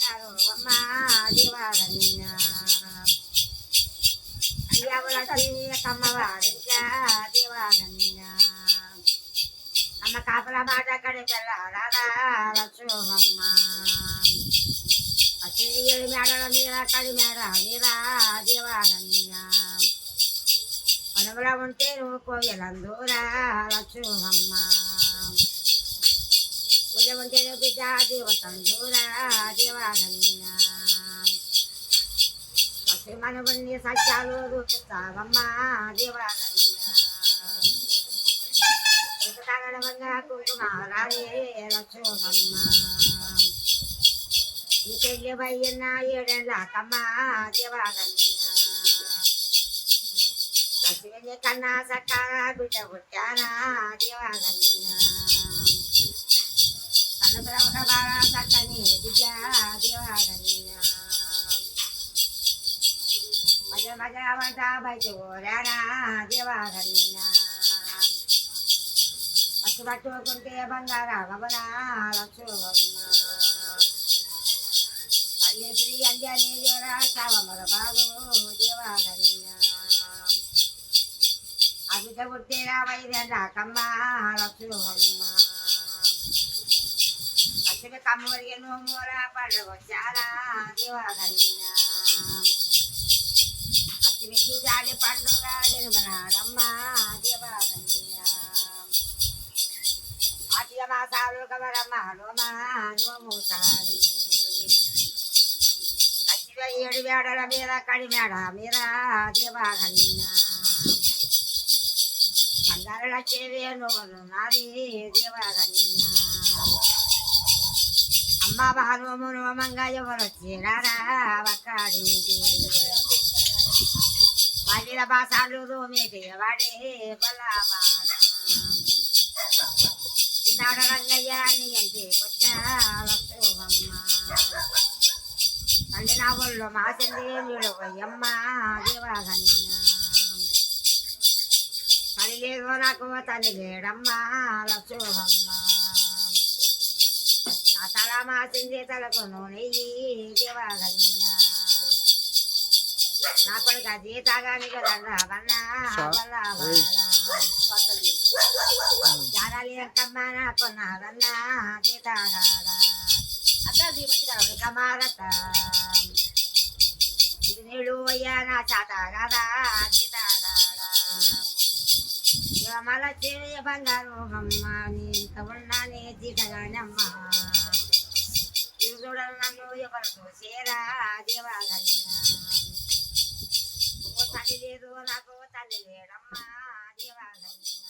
బంగారు అమ్మ దేవాలన్న అయ్యవల కమ్మవారించా దేవాలన్న అమ్మ కాపల మాట కడిగల రాధా లక్ష్మమ్మ అచ్చి మేడల మీద కడి మేడ మీద దేవాలన్న పనముల ఉంటే నువ్వు కోయలందూరా లక్ష్మమ్మ ఉంటే బిడ్డ దేవతందూరా దేవాలన్న మనవన్ని సత్యాలు రూపిస్తావమ్మా దేవాలన్న తగడవంగా కుంకుమారాలే లక్ష్మమ్మ ఈ పెళ్ళి వయ్యన్న ఏడేళ్ళకమ్మ దేవాలన్న లక్ష్మి కన్నా సక్కగా బిడ్డ పుట్టానా దేవాలన్న చక్కని బిడ్డ దేవాలన్న మజ మజ వంట బయట ఓరానా దేవాలన్న మత్తు పట్టుకుంటే బంగారామనా లక్ష్మమ్మ పల్లెశ్రీ అంజనీ జోరా చావమర బాగు దేవాలన్న అభిత పుట్టేరా వైద్యకమ్మ లక్ష్మమ్మ లక్ష్మి కమ్మరిగను మూర పడవచ్చారా దేవాలన్న లక్ష్మికి జాలి పండుగ జన్మనాడమ్మ దేవాలన్న అతియ మాసాలు కవరమ్మ నోమూసారి లక్ష్మి 7 మేడల మీద కడి మేడ మీద దేవాలన్న బంగారు లక్ష్మి నోములు నాది దేవాలన్న అమ్మ భానుము నోమంగా ఎవరు వచ్చారా వక్కాడి మహిళ బాసాలు రోమేటి వాడే బలవాడ ఇతాడ రంగయ్య నీ అంటే కొచ్చా లక్ష్మమ్మ తల్లి నా ఒళ్ళు మాసింది విడువయ్యమ్మ దేవాలన్న తల్లి లేదు నాకు తల్లి లేడమ్మా లక్ష్మమ్మ నా తల మాసింది తలకు నెయ్యి దేవాలన్న నా కొడుక జీతాగాని కదన్నా జానాలి అంకమ్మ నా కొన్నాదన్నా జీతాగాడ కమారత ఇది నీళ్ళు అయ్యా నా చాతాగాదా జీతాగాడ మళ్ళా చేయ బంగారు అమ్మ నీంత ఉన్నా నీ జీతగానమ్మ ఇది చూడాలి నన్ను ఎవరు చూసేరా దేవాలన్న తల్లి లేదు నాకు తల్లి లేడమ్మా